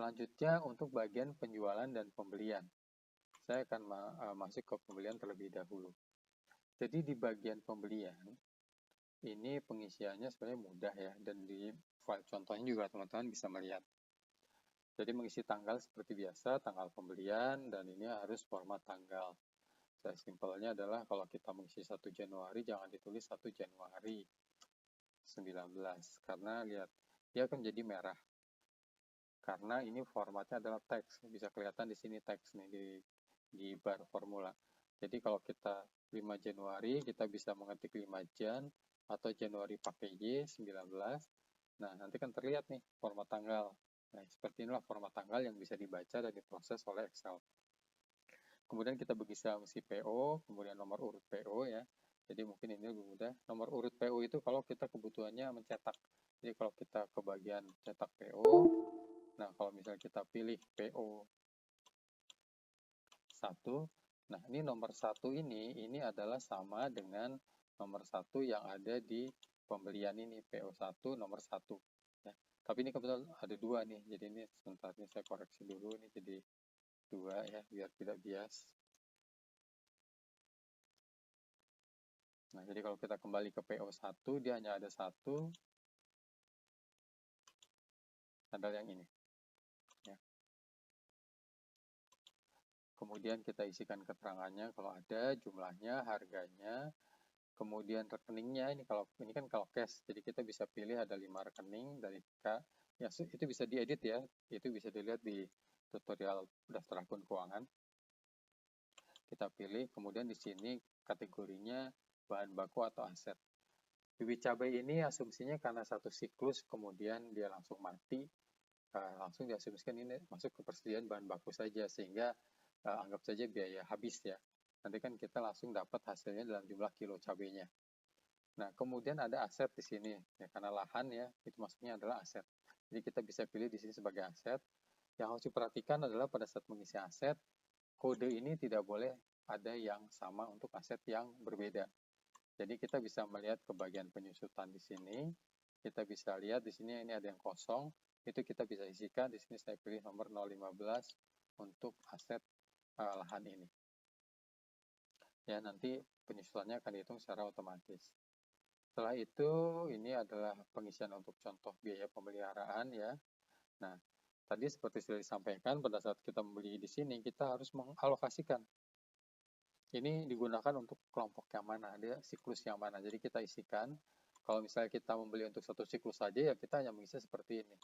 Selanjutnya untuk bagian penjualan dan pembelian. Saya akan masuk ke pembelian terlebih dahulu. Jadi di bagian pembelian, ini pengisiannya sebenarnya mudah ya, dan di file contohnya juga teman-teman bisa melihat. Jadi mengisi tanggal seperti biasa, tanggal pembelian, dan ini harus format tanggal. Saya simpelnya adalah kalau kita mengisi 1 Januari, jangan ditulis 1 Januari 19, karena lihat, dia akan jadi merah. Karena ini formatnya adalah teks, bisa kelihatan di sini teks nih di bar formula. Jadi kalau kita 5 Januari, kita bisa mengetik 5 Jan, atau Januari pakai Y, 19. Nah, nanti kan terlihat nih format tanggal. Nah, seperti inilah format tanggal yang bisa dibaca dan diproses oleh Excel. Kemudian kita bisa mengisi PO, kemudian nomor urut PO ya. Jadi mungkin ini lebih mudah. Nomor urut PO itu kalau kita kebutuhannya mencetak. Jadi kalau kita ke bagian cetak PO, nah kalau misalnya kita pilih PO 1, nah ini nomor 1 ini adalah sama dengan nomor 1 yang ada di pembelian ini, PO1 nomor 1. Ya. Tapi ini kebetulan ada 2 nih, jadi ini sebentar ini saya koreksi dulu, ini jadi 2 ya, biar tidak bias. Nah, jadi kalau kita kembali ke PO1, dia hanya ada 1, adalah yang ini. Ya. Kemudian kita isikan keterangannya, kalau ada, jumlahnya, harganya, kemudian rekeningnya, ini kan kalau cash, jadi kita bisa pilih ada 5 rekening dari K, ya itu bisa diedit ya, itu bisa dilihat di tutorial daftar akun keuangan. Kita pilih, kemudian di sini kategorinya bahan baku atau aset. Bibit cabai ini asumsinya karena satu siklus, kemudian dia langsung mati, langsung diasumsikan ini masuk ke persediaan bahan baku saja, sehingga anggap saja biaya habis ya. Nanti kan kita langsung dapat hasilnya dalam jumlah kilo cabainya. Nah, kemudian ada aset di sini, ya, karena lahan ya, itu maksudnya adalah aset. Jadi kita bisa pilih di sini sebagai aset. Yang harus diperhatikan adalah pada saat mengisi aset, kode ini tidak boleh ada yang sama untuk aset yang berbeda. Jadi kita bisa melihat ke bagian penyusutan di sini, kita bisa lihat di sini ini ada yang kosong, itu kita bisa isikan. Di sini saya pilih nomor 015 untuk aset lahan ini. Ya, nanti penyusutannya akan dihitung secara otomatis. Setelah itu, ini adalah pengisian untuk contoh biaya pemeliharaan ya. Nah, tadi seperti sudah disampaikan, pada saat kita membeli di sini, kita harus mengalokasikan. Ini digunakan untuk kelompok yang mana, dia siklus yang mana. Jadi kita isikan, kalau misalnya kita membeli untuk satu siklus saja, ya kita hanya mengisi seperti ini.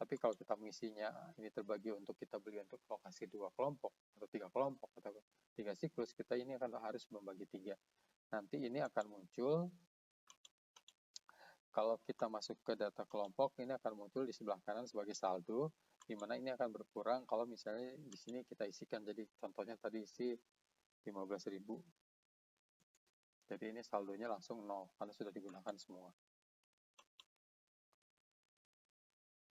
Tapi kalau kita mengisinya, ini terbagi untuk kita beli untuk lokasi 2 kelompok, atau 3 kelompok, atau 3 siklus, kita ini akan harus membagi 3. Nanti ini akan muncul, kalau kita masuk ke data kelompok, ini akan muncul di sebelah kanan sebagai saldo, di mana ini akan berkurang kalau misalnya di sini kita isikan. Jadi contohnya tadi isi 15.000. Jadi ini saldonya langsung 0, karena sudah digunakan semua.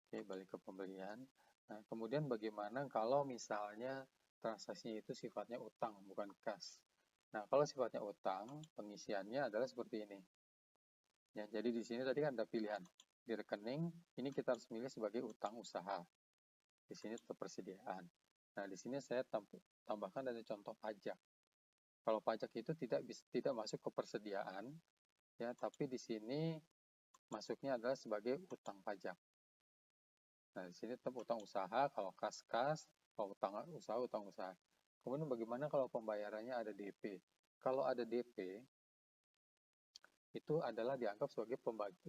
Oke, balik ke pembelian. Nah, kemudian bagaimana kalau misalnya transaksinya itu sifatnya utang, bukan kas. Nah, kalau sifatnya utang, pengisiannya adalah seperti ini. Ya, jadi di sini tadi kan ada pilihan. Di rekening, ini kita harus milih sebagai utang usaha. Di sini tetap persediaan. Nah, di sini saya tambahkan dari contoh pajak. Kalau pajak itu tidak masuk ke persediaan, ya, tapi di sini masuknya adalah sebagai utang pajak. Nah, di sini tetap utang usaha, kalau kas-kas, kalau utang usaha. Kemudian bagaimana kalau pembayarannya ada DP? Kalau ada DP, itu adalah dianggap sebagai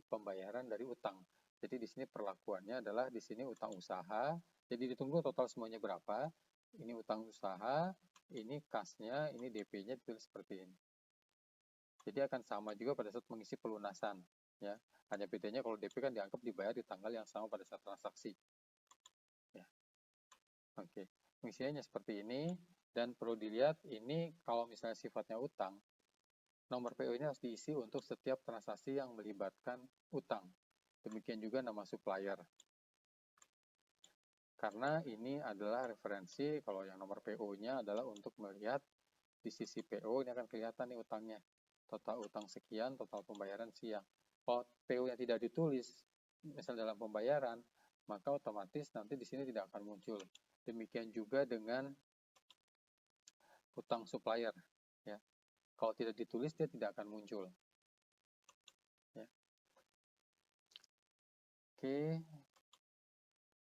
pembayaran dari utang. Jadi di sini perlakuannya adalah di sini utang usaha. Jadi ditunggu total semuanya berapa. Ini utang usaha, ini kasnya, ini DP-nya ditulis seperti ini. Jadi akan sama juga pada saat mengisi pelunasan. Ya, hanya bedanya kalau DP kan dianggap dibayar di tanggal yang sama pada saat transaksi. Ya. Oke, mengisinya seperti ini. Dan perlu dilihat ini kalau misalnya sifatnya utang, nomor PO ini harus diisi untuk setiap transaksi yang melibatkan utang. Demikian juga nama supplier. Karena ini adalah referensi, kalau yang nomor PO-nya adalah untuk melihat di sisi PO, ini akan kelihatan nih utangnya. Total utang sekian, total pembayaran siang. Kalau PO yang tidak ditulis, misal dalam pembayaran, maka otomatis nanti di sini tidak akan muncul. Demikian juga dengan utang supplier, ya. Kalau tidak ditulis dia tidak akan muncul. Ya. Oke.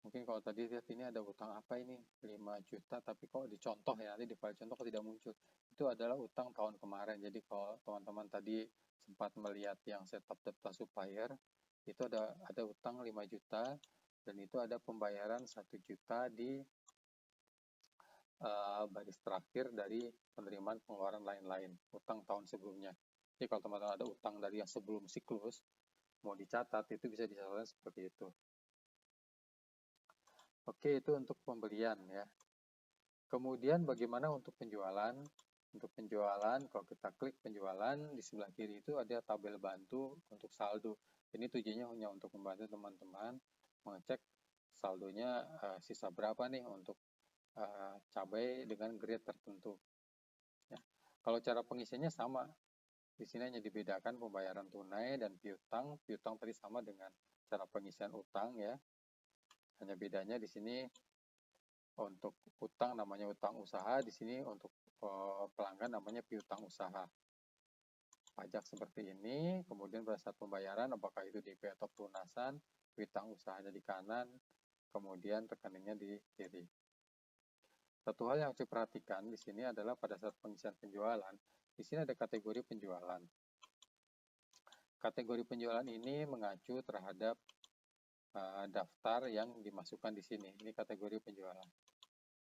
Mungkin kalau tadi lihat ini ada utang apa ini 5 juta, tapi kalau dicontoh ya, nanti di file contoh kalau tidak muncul, itu adalah utang tahun kemarin. Jadi kalau teman-teman tadi sempat melihat yang setup data supplier, itu ada utang 5 juta, dan itu ada pembayaran 1 juta di baris terakhir dari penerimaan pengeluaran lain-lain, utang tahun sebelumnya. Jadi kalau teman-teman ada utang dari yang sebelum siklus, mau dicatat, itu bisa dicatat seperti itu. Oke, itu untuk pembelian ya. Kemudian bagaimana untuk penjualan? Untuk penjualan, kalau kita klik penjualan, di sebelah kiri itu ada tabel bantu untuk saldo. Ini tujuannya hanya untuk membantu teman-teman mengecek saldonya sisa berapa nih untuk cabai dengan grade tertentu. Ya. Kalau cara pengisiannya sama, di sini hanya dibedakan pembayaran tunai dan piutang. Piutang tadi sama dengan cara pengisian utang ya. Hanya bedanya di sini untuk utang namanya utang usaha, di sini untuk pelanggan namanya piutang usaha. Pajak seperti ini, kemudian pada saat pembayaran apakah itu DP atau pelunasan, piutang usahanya di kanan, kemudian rekeningnya di kiri. Satu hal yang harus diperhatikan di sini adalah pada saat pengisian penjualan, di sini ada kategori penjualan. Kategori penjualan ini mengacu terhadap daftar yang dimasukkan di sini. Ini kategori penjualan.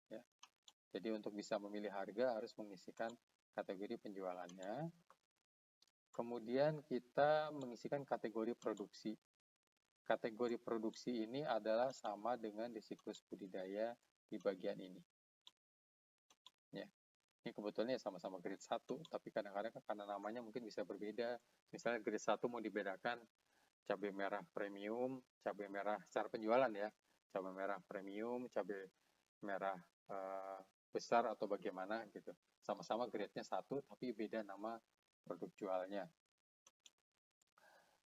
Ya. Jadi untuk bisa memilih harga harus mengisikan kategori penjualannya. Kemudian kita mengisikan kategori produksi. Kategori produksi ini adalah sama dengan di siklus budidaya di bagian ini. Ya. Ini kebetulan ya sama-sama grade 1, tapi kadang-kadang karena namanya mungkin bisa berbeda. Misalnya grade 1 mau dibedakan cabai merah premium, cabai merah secara penjualan ya, cabai merah premium, cabai merah besar atau bagaimana gitu. Sama-sama grade-nya 1, tapi beda nama produk jualnya.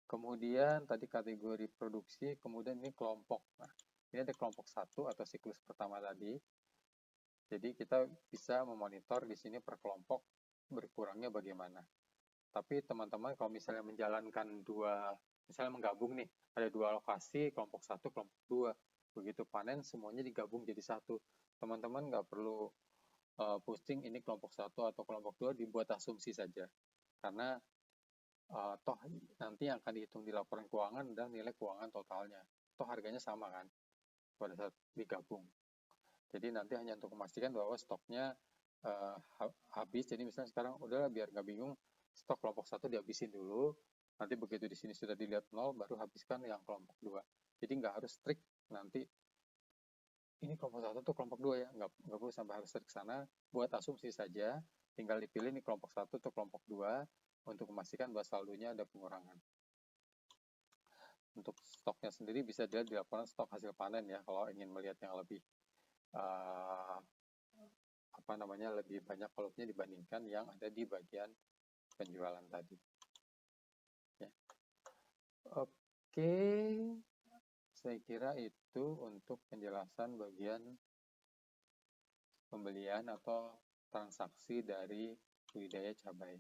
Kemudian tadi kategori produksi, kemudian ini kelompok. Nah, ini ada kelompok 1 atau siklus pertama tadi. Jadi kita bisa memonitor di sini per kelompok berkurangnya bagaimana. Tapi teman-teman kalau misalnya menjalankan misalnya menggabung nih, ada 2 lokasi, kelompok 1, kelompok 2. Begitu panen semuanya digabung jadi 1. Teman-teman nggak perlu pusing ini kelompok 1 atau kelompok 2, dibuat asumsi saja. Karena toh nanti yang akan dihitung di laporan keuangan adalah nilai keuangan totalnya. Toh harganya sama kan pada saat digabung. Jadi nanti hanya untuk memastikan bahwa stoknya habis. Jadi misalnya sekarang udahlah biar nggak bingung, stok kelompok 1 dihabisin dulu. Nanti begitu di sini sudah dilihat 0, baru habiskan yang kelompok 2. Jadi nggak harus strict nanti ini kelompok 1 tuh kelompok 2 ya. Nggak perlu sampai harus strict sana. Buat asumsi saja, tinggal dipilih nih kelompok 1 atau kelompok 2 untuk memastikan bahwa saldonya ada pengurangan. Untuk stoknya sendiri bisa dilihat di laporan stok hasil panen ya, kalau ingin melihat yang lebih lebih banyak kolomnya dibandingkan yang ada di bagian penjualan tadi. Ya. Oke, saya kira itu untuk penjelasan bagian pembelian atau transaksi dari budidaya cabai.